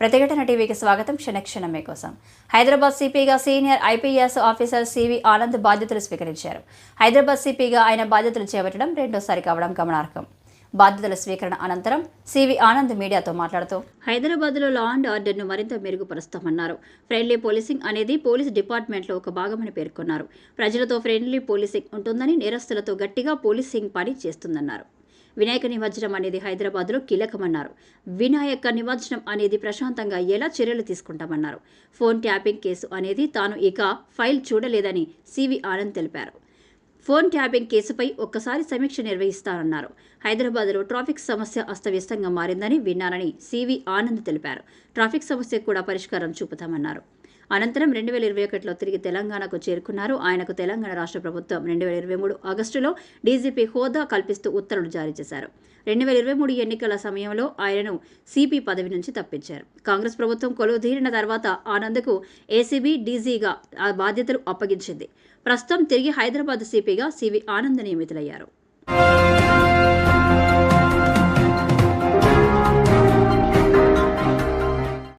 ప్రతిఘటన టీవీకి స్వాగతం. క్షణక్షణమే కోసం. హైదరాబాద్ సిపిగా senior IPS officer C V Anand బాధ్యతలు స్వీకరించారు. హైదరాబాద్ సిపిగా ఆయన బాధ్యతలు చేపట్టడం రెండోసారి కావడం గమనార్హం. బాధ్యతల స్వీకరణ అనంతరం సివి ఆనంద్ మీడియాతో మాట్లాడుతూ హైదరాబాద్లో లా అండ్ ఆర్డర్ను మరింత మెరుగుపరుస్తామన్నారు. ఫ్రెండ్లీ పోలీసింగ్ అనేది పోలీస్ డిపార్ట్మెంట్లో ఒక భాగమని పేర్కొన్నారు. ప్రజలతో ఫ్రెండ్లీ పోలీసింగ్ ఉంటుందని, నేరస్తులతో గట్టిగా పోలీసింగ్ పని చేస్తుందన్నారు. వినాయక నిమజ్జనం అనేది హైదరాబాద్లో కీలకమన్నారు. వినాయక నిమజ్జనం అనేది ప్రశాంతంగా ఎలా చర్యలు తీసుకుంటామన్నారు. ఫోన్ ట్యాపింగ్ కేసు అనేది తాను ఇక ఫైల్ చూడలేదని సివి ఆనంద్ తెలిపారు. ఫోన్ ట్యాపింగ్ కేసుపై ఒక్కసారి సమీక్ష నిర్వహిస్తానన్నారు. హైదరాబాద్లో ట్రాఫిక్ సమస్య అస్తవ్యస్తంగా మారిందని విన్నానని సివి ఆనంద్ తెలిపారు. ట్రాఫిక్ సమస్యకు కూడా పరిష్కారం చూపుతామన్నారు. అనంతరం 2021లో తిరిగి తెలంగాణకు చేరుకున్నారు. ఆయనకు తెలంగాణ రాష్ట్ర ప్రభుత్వం 2023 ఆగస్టులో డీజీపీ హోదా కల్పిస్తూ ఉత్తర్వులు జారీ చేశారు. 2023 ఎన్నికల సమయంలో ఆయనను సిపి పదవి నుంచి తప్పించారు. కాంగ్రెస్ ప్రభుత్వం కొలువుదీరిన తర్వాత ఆనంద్కు ఏసీబీ డీజీగా ఆ బాధ్యతలు అప్పగించింది. ప్రస్తుతం తిరిగి హైదరాబాద్ సిపిగా సివి ఆనంద్ నియమితులయ్యారు.